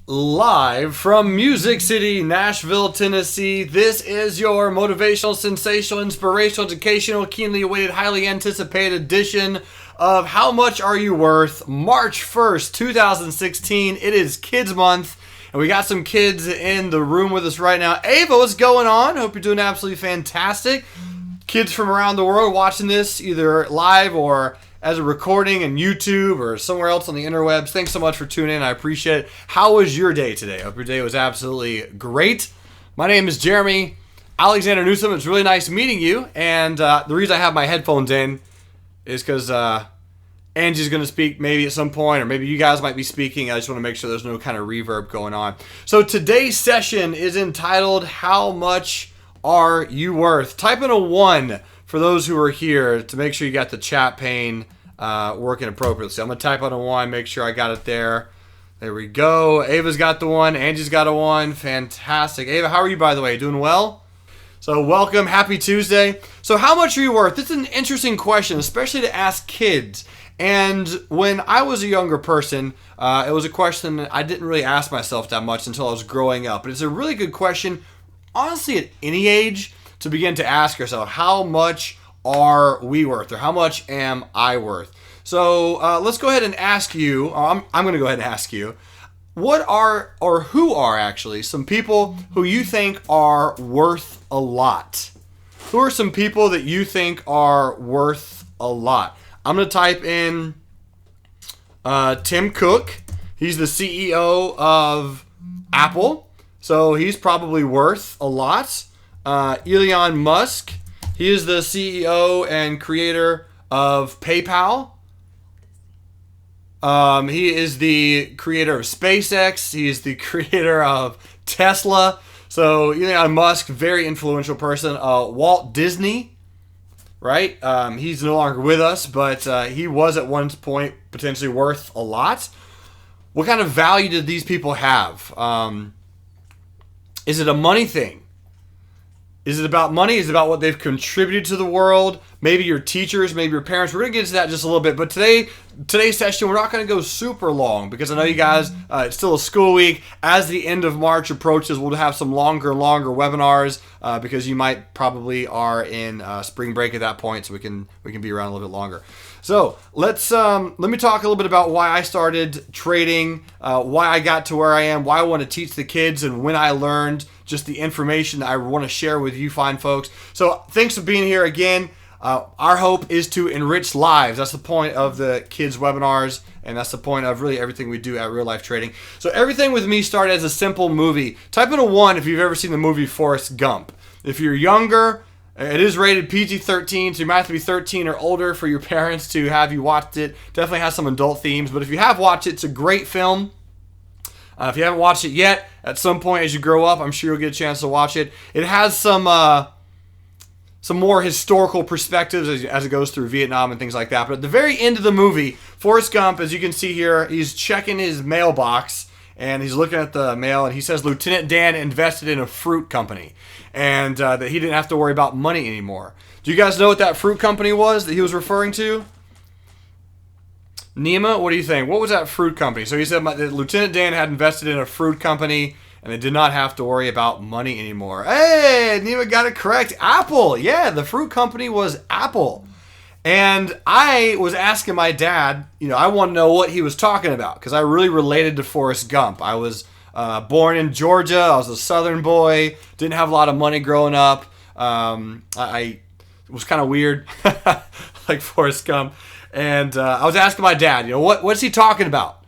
Live from Music City, Nashville, Tennessee, this is your motivational, sensational, inspirational, educational, keenly awaited, highly anticipated edition of How Much Are You Worth? March 1st, 2016. It is Kids Month, and we got some kids in the room with us right now. Ava, what's going on? Hope you're doing absolutely fantastic. Kids from around the world watching this either live or as a recording in YouTube or somewhere else on the interwebs. Thanks so much for tuning in. I appreciate it. How was your day today? I hope your day was absolutely great. My name is Jerremy Newsome. It's really nice meeting you. And the reason I have my headphones in is because Angie's going to speak maybe at some point, or maybe you guys might be speaking. I just want to make sure there's no kind of reverb going on. So today's session is entitled, How Much Are You Worth? Type in a 1 for those who are here to make sure you got the chat pane working appropriately. So I'm going to type on a 1, make sure I got it there. There we go. Ava's got the 1. Angie's got a 1. Fantastic. Ava, how are you, by the way? Doing well? So welcome. Happy Tuesday. So how much are you worth? This is an interesting question, especially to ask kids. And when I was a younger person, it was a question that I didn't really ask myself that much until I was growing up. But it's a really good question, honestly, at any age, to begin to ask yourself, how much are we worth, or how much am I worth? So let's go ahead and ask you, or I'm going to go ahead and ask you, what are, or who are actually some people who you think are worth a lot? Who are some people that you think are worth a lot? I'm going to type in Tim Cook. He's the CEO of Apple, so he's probably worth a lot. Elon Musk, he is the CEO and creator of PayPal. He is the creator of SpaceX. He is the creator of Tesla. So Elon Musk, very influential person. Walt Disney, right? He's no longer with us, but he was at one point potentially worth a lot. What kind of value did these people have? Is it a money thing? Is it about money? Is it about what they've contributed to the world? Maybe your teachers, maybe your parents. We're going to get into that in just a little bit. But today's session, we're not going to go super long because I know you guys, it's still a school week. As the end of March approaches, we'll have some longer webinars because you might probably are in spring break at that point, so we can be around a little bit longer. So let me talk a little bit about why I started trading, why I got to where I am, why I want to teach the kids, and when I learned just the information that I want to share with you fine folks. So thanks for being here again. Our hope is to enrich lives. That's the point of the kids' webinars, and that's the point of really everything we do at Real Life Trading. So everything with me started as a simple movie. Type in a 1 if you've ever seen the movie Forrest Gump. If you're younger, it is rated PG-13, so you might have to be 13 or older for your parents to have you watched it. Definitely has some adult themes, but if you have watched it, it's a great film. If you haven't watched it yet, at some point as you grow up, I'm sure you'll get a chance to watch it. It has some more historical perspectives as it goes through Vietnam and things like that. But at the very end of the movie, Forrest Gump, as you can see here, he's checking his mailbox, and he's looking at the mail, and he says Lieutenant Dan invested in a fruit company, and that he didn't have to worry about money anymore. Do you guys know what that fruit company was that he was referring to? Nima, what do you think? What was that fruit company? So he said that Lieutenant Dan had invested in a fruit company, and they did not have to worry about money anymore. Hey, Nima got it correct. Apple. Yeah, the fruit company was Apple. And I was asking my dad, I want to know what he was talking about, because I really related to Forrest Gump. I was born in Georgia. I was a southern boy. Didn't have a lot of money growing up. I was kind of weird, like Forrest Gump. And I was asking my dad, what's he talking about?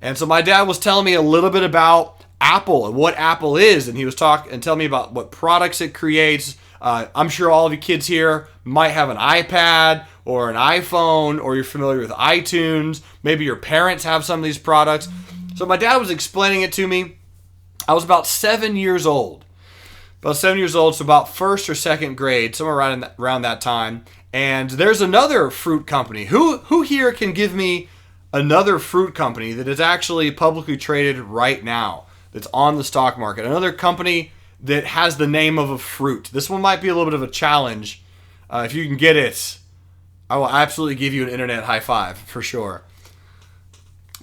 And so my dad was telling me a little bit about Apple and what Apple is. And he was telling me about what products it creates. I'm sure all of you kids here might have an iPad or an iPhone, or you're familiar with iTunes. Maybe your parents have some of these products. So my dad was explaining it to me. I was about 7 years old. So about first or second grade, somewhere around that time. And there's another fruit company. Who here can give me another fruit company that is actually publicly traded right now, that's on the stock market? Another company that has the name of a fruit. This one might be a little bit of a challenge. If you can get it, I will absolutely give you an internet high five for sure.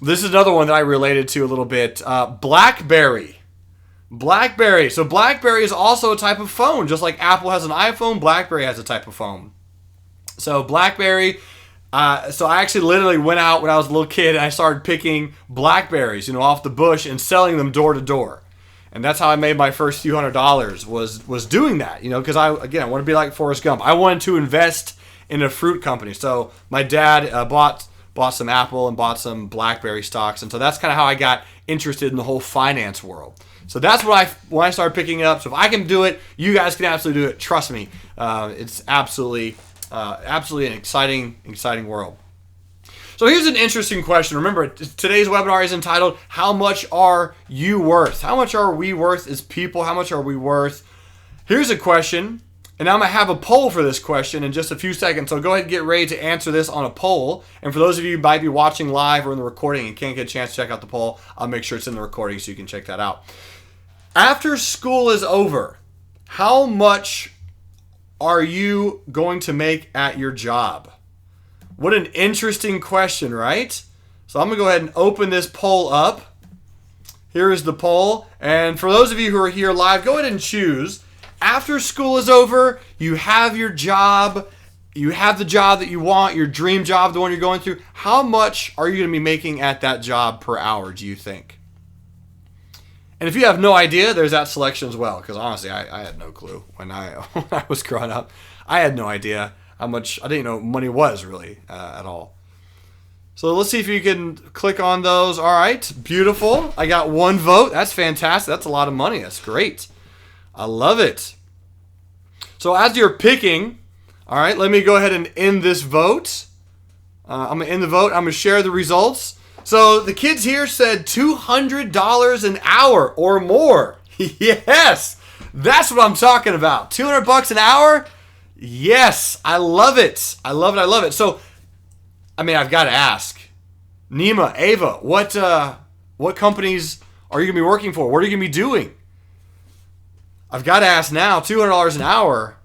This is another one that I related to a little bit. BlackBerry. BlackBerry. So BlackBerry is also a type of phone. Just like Apple has an iPhone, BlackBerry has a type of phone. So BlackBerry, so I actually literally went out when I was a little kid and I started picking blackberries, off the bush and selling them door to door. And that's how I made my first few $100s was doing that, because I want to be like Forrest Gump. I wanted to invest in a fruit company. So my dad bought some Apple and bought some BlackBerry stocks. And so that's kind of how I got interested in the whole finance world. So that's what when I started picking it up. So if I can do it, you guys can absolutely do it. Trust me. It's absolutely an exciting world. So here's an interesting question. Remember, today's webinar is entitled, How Much Are You Worth? How much are we worth as people? How much are we worth? Here's a question, and I'm going to have a poll for this question in just a few seconds. So go ahead and get ready to answer this on a poll. And for those of you who might be watching live or in the recording and can't get a chance to check out the poll, I'll make sure it's in the recording so you can check that out. After school is over, how much are you going to make at your job? What an interesting question, right? So I'm going to go ahead and open this poll up. Here is the poll. And for those of you who are here live, go ahead and choose. After school is over, you have your job. You have the job that you want, your dream job, the one you're going through. How much are you going to be making at that job per hour, do you think? And if you have no idea, there's that selection as well. Because honestly, I had no clue when I was growing up. I had no idea how much, I didn't know what money was really at all. So let's see if you can click on those. All right, beautiful. I got one vote. That's fantastic. That's a lot of money. That's great. I love it. So as you're picking, all right, let me go ahead and end this vote. I'm going to end the vote. I'm going to share the results. So the kids here said $200 an hour or more. Yes, that's what I'm talking about. $200 an hour? Yes, I love it. I love it. I love it. So, I've got to ask, Nima, Ava, what companies are you going to be working for? What are you going to be doing? I've got to ask now, $200 an hour,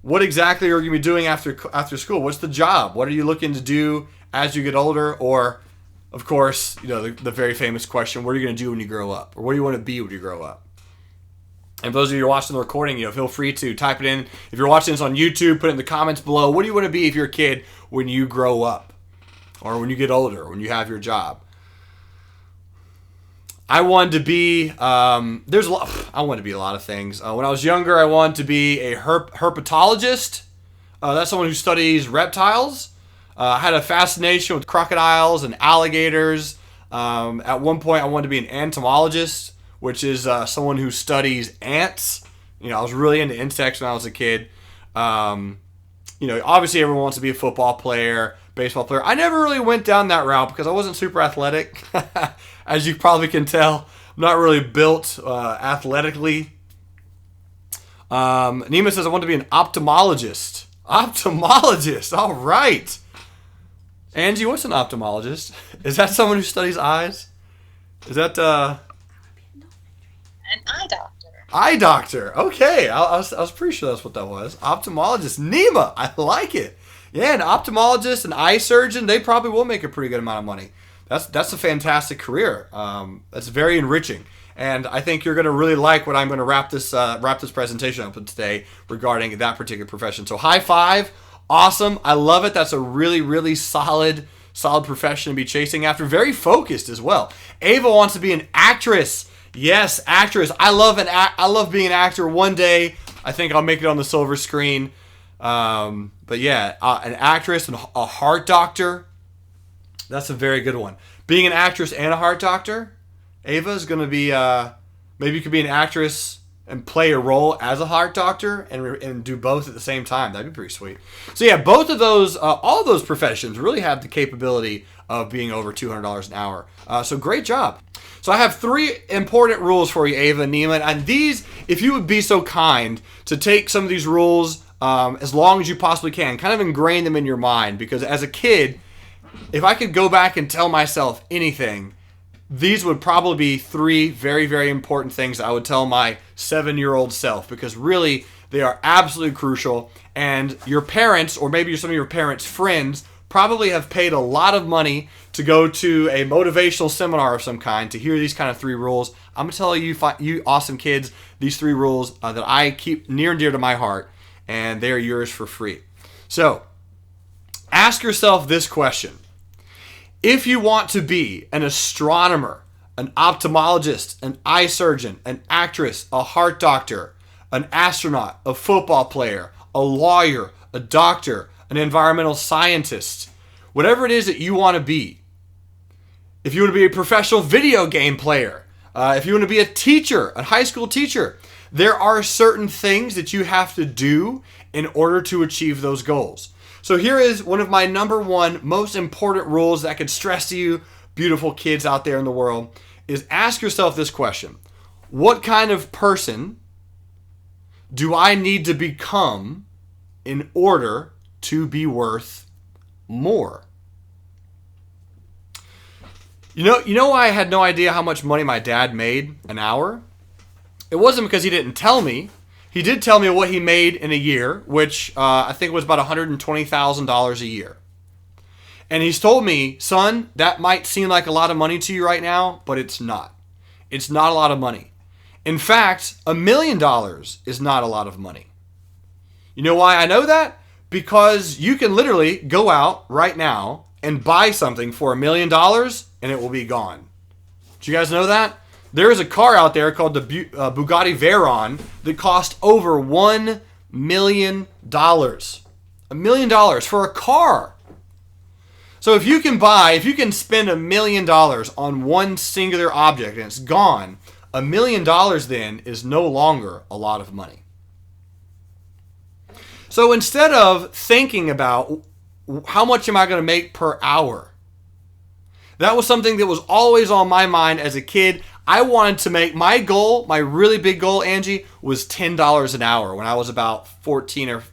what exactly are you going to be doing after school? What's the job? What are you looking to do as you get older? Or, of course, the very famous question, what are you going to do when you grow up? Or what do you want to be when you grow up? And for those of you who are watching the recording, feel free to type it in. If you're watching this on YouTube, put it in the comments below. What do you want to be if you're a kid when you grow up? Or when you get older, or when you have your job? I wanted to be, I wanted to be a lot of things. When I was younger, I wanted to be a herpetologist. That's someone who studies reptiles. I had a fascination with crocodiles and alligators. At one point, I wanted to be an entomologist, which is someone who studies ants. I was really into insects when I was a kid. Obviously everyone wants to be a football player, baseball player. I never really went down that route because I wasn't super athletic. As you probably can tell, I'm not really built athletically. Nima says I want to be an ophthalmologist. Ophthalmologist, all right. Angie, what's an ophthalmologist? Is that someone who studies eyes? Is that... An eye doctor. Eye doctor. Okay. I was pretty sure that's what that was. Ophthalmologist. Nima. I like it. Yeah, an ophthalmologist, an eye surgeon, they probably will make a pretty good amount of money. That's a fantastic career. That's very enriching. And I think you're going to really like what I'm going to wrap this presentation up with today regarding that particular profession. So high five. Awesome. I love it. That's a really, really solid profession to be chasing after. Very focused as well. Ava wants to be an actress. Yes, actress. I love being an actor. One day, I think I'll make it on the silver screen. But yeah, an actress and a heart doctor. That's a very good one. Being an actress and a heart doctor. Ava is going to be, maybe you could be an actress and play a role as a heart doctor and do both at the same time. That'd be pretty sweet. So yeah, both of those, all those professions really have the capability of being over $200 an hour. So great job. So I have 3 important rules for you, Ava and Nima. And these, if you would be so kind to take some of these rules as long as you possibly can, kind of ingrain them in your mind. Because as a kid, if I could go back and tell myself anything, these would probably be 3 very, very important things I would tell my 7-year-old self, because really they are absolutely crucial. And your parents, or maybe some of your parents' friends, probably have paid a lot of money to go to a motivational seminar of some kind to hear these kind of 3 rules. I'm going to tell you, you awesome kids, these 3 rules that I keep near and dear to my heart, and they are yours for free. So, ask yourself this question. If you want to be an astronomer, an ophthalmologist, an eye surgeon, an actress, a heart doctor, an astronaut, a football player, a lawyer, a doctor, an environmental scientist, whatever it is that you want to be. If you want to be a professional video game player, if you want to be a teacher, a high school teacher, there are certain things that you have to do in order to achieve those goals. So here is one of my number 1 most important rules that could stress to you, beautiful kids out there in the world, is ask yourself this question. What kind of person do I need to become in order to be worth more? You know why I had no idea how much money my dad made an hour? It wasn't because he didn't tell me. He did tell me what he made in a year, which I think was about $120,000 a year. And he's told me, son, that might seem like a lot of money to you right now, but it's not. It's not a lot of money. In fact, $1 million is not a lot of money. You know why I know that? Because you can literally go out right now and buy something for $1 million and it will be gone. Did you guys know that? There is a car out there called the Bugatti Veyron that cost over $1 million. $1 million for a car. So if you can spend $1 million on one singular object and it's gone, $1 million then is no longer a lot of money. So instead of thinking about how much am I going to make per hour, that was something that was always on my mind as a kid. I wanted to make my goal, my really big goal, Angie, was $10 an hour when I was about 14 or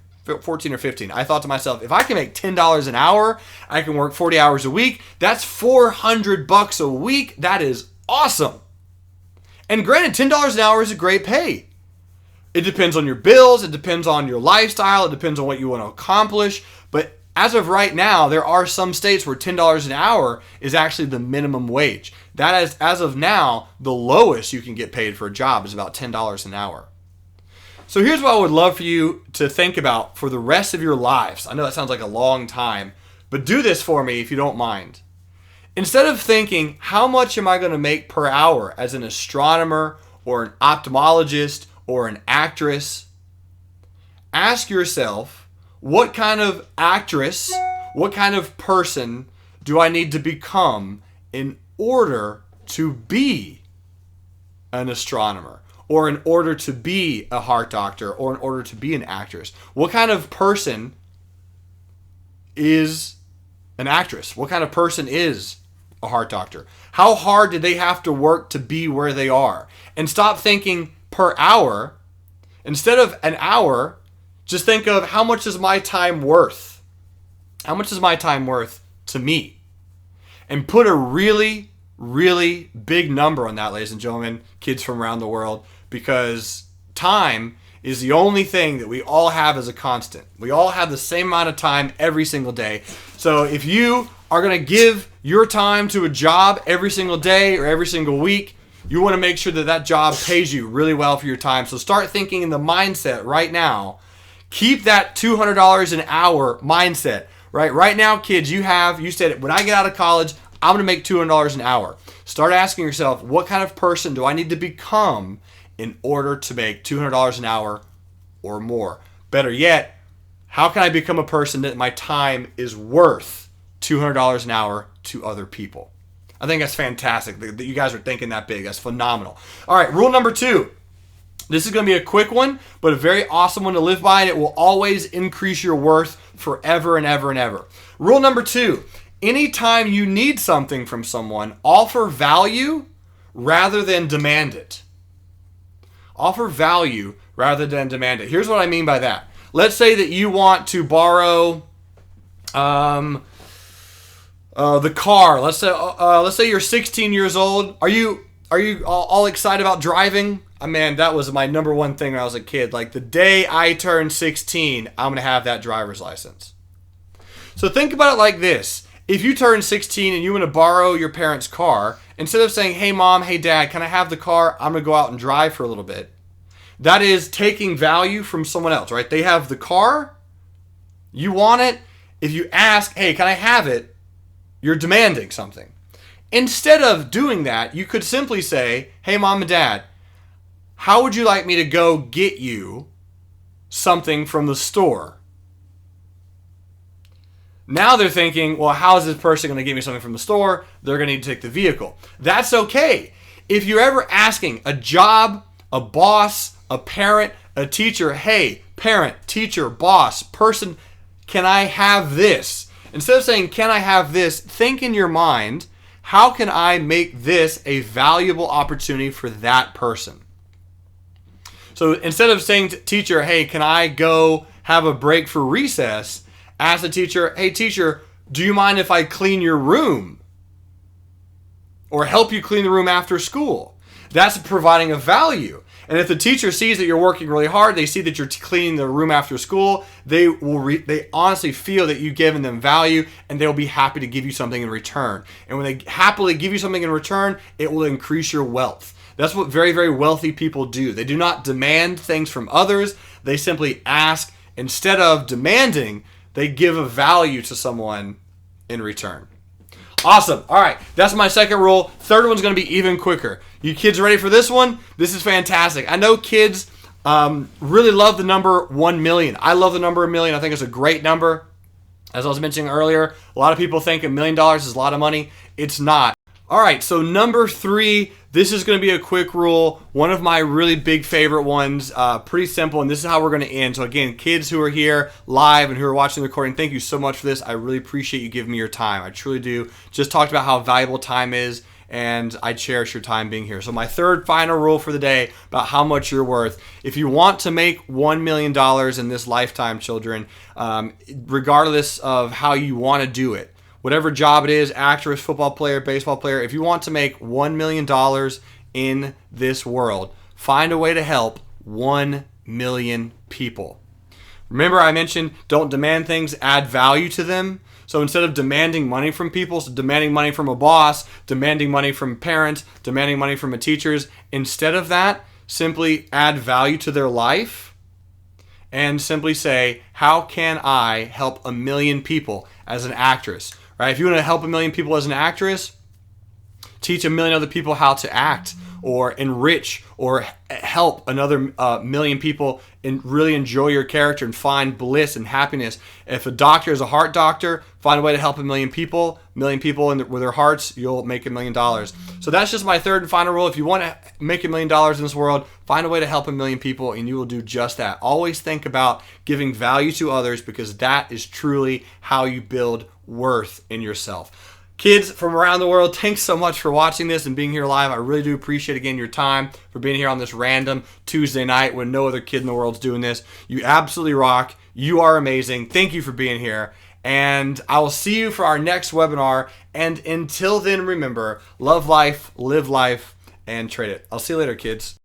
15. I thought to myself, if I can make $10 an hour, I can work 40 hours a week. That's $400 a week. That is awesome. And granted, $10 an hour is a great pay. It depends on your bills. It depends on your lifestyle. It depends on what you want to accomplish. But as of right now, there are some states where $10 an hour is actually the minimum wage. That is, as of now, the lowest you can get paid for a job is about $10 an hour. So here's what I would love for you to think about for the rest of your lives. I know that sounds like a long time, but do this for me if you don't mind. Instead of thinking, how much am I going to make per hour as an astronomer or an ophthalmologist or an actress, ask yourself, what kind of actress, what kind of person do I need to become in order to be an astronomer, or in order to be a heart doctor, or in order to be an actress? What kind of person is an actress? What kind of person is a heart doctor? How hard did they have to work to be where they are? And stop thinking per hour. Instead of an hour, just think of how much is my time worth? How much is my time worth to me? And put a really, really big number on that, ladies and gentlemen, kids from around the world, because time is the only thing that we all have as a constant. We all have the same amount of time every single day. So if you are going to give your time to a job every single day or every single week, you want to make sure that that job pays you really well for your time. So start thinking in the mindset right now. Keep that $200 an hour mindset. Right now, kids, you said, when I get out of college, I'm going to make $200 an hour. Start asking yourself, what kind of person do I need to become in order to make $200 an hour or more? Better yet, how can I become a person that my time is worth $200 an hour to other people? I think that's fantastic that you guys are thinking that big. That's phenomenal. All right, rule number 2. This is going to be a quick one, but a very awesome one to live by, and it will always increase your worth forever and ever and ever. Rule number 2, anytime you need something from someone, offer value rather than demand it. Offer value rather than demand it. Here's what I mean by that. Let's say that you want to borrow the car. Let's say you're 16 years old. Are you all excited about driving? Man, that was my number one thing when I was a kid. Like, the day I turned 16, I'm going to have that driver's license. So think about it like this. If you turn 16 and you want to borrow your parents' car, instead of saying, hey mom, hey dad, can I have the car? I'm going to go out and drive for a little bit. That is taking value from someone else, right? They have the car. You want it. If you ask, hey, can I have it? You're demanding something. Instead of doing that, you could simply say, hey mom and dad, how would you like me to go get you something from the store? Now they're thinking, well, how is this person going to give me something from the store? They're going to need to take the vehicle. That's okay. If you're ever asking a job, a boss, a parent, a teacher, hey, parent, teacher, boss, person, can I have this? Instead of saying, can I have this, think in your mind, how can I make this a valuable opportunity for that person? So instead of saying to teacher, hey, can I go have a break for recess? Ask the teacher, hey teacher, do you mind if I clean your room? Or help you clean the room after school? That's providing a value. And if the teacher sees that you're working really hard, they see that you're cleaning the room after school, they honestly feel that you've given them value, and they'll be happy to give you something in return. And when they happily give you something in return, it will increase your wealth. That's what very, very wealthy people do. They do not demand things from others. They simply ask. Instead of demanding, they give a value to someone in return. Awesome. All right. That's my second rule. Third one's going to be even quicker. You kids ready for this one? This is fantastic. I know kids really love the number 1 million. I love the number 1 million. I think it's a great number. As I was mentioning earlier, a lot of people think $1 million is a lot of money. It's not. All right. So number 3, this is going to be a quick rule. One of my really big favorite ones. Pretty simple. And this is how we're going to end. So again, kids who are here live and who are watching the recording, thank you so much for this. I really appreciate you giving me your time. I truly do. Just talked about how valuable time is, and I cherish your time being here. So my third final rule for the day about how much you're worth. If you want to make $1 million in this lifetime, children, regardless of how you want to do it, whatever job it is, actress, football player, baseball player, if you want to make $1 million in this world, find a way to help 1 million people. Remember I mentioned don't demand things, add value to them. So instead of demanding money from people, so demanding money from a boss, demanding money from parents, demanding money from teachers, instead of that, simply add value to their life and simply say, how can I help 1 million people as an actress? Right? If you want to help 1 million people as an actress, teach 1 million other people how to act, or enrich, or help another 1 million people and really enjoy your character and find bliss and happiness. If a doctor is a heart doctor, find a way to help 1 million people. 1 million people with their hearts, you'll make $1 million. So that's just my third and final rule. If you want to make $1 million in this world, find a way to help 1 million people, and you will do just that. Always think about giving value to others, because that is truly how you build worth in yourself. Kids from around the world, thanks so much for watching this and being here live. I really do appreciate, again, your time, for being here on this random Tuesday night when no other kid in the world is doing this. You absolutely rock. You are amazing. Thank you for being here. And I will see you for our next webinar. And until then, remember, love life, live life, and trade it. I'll see you later, kids.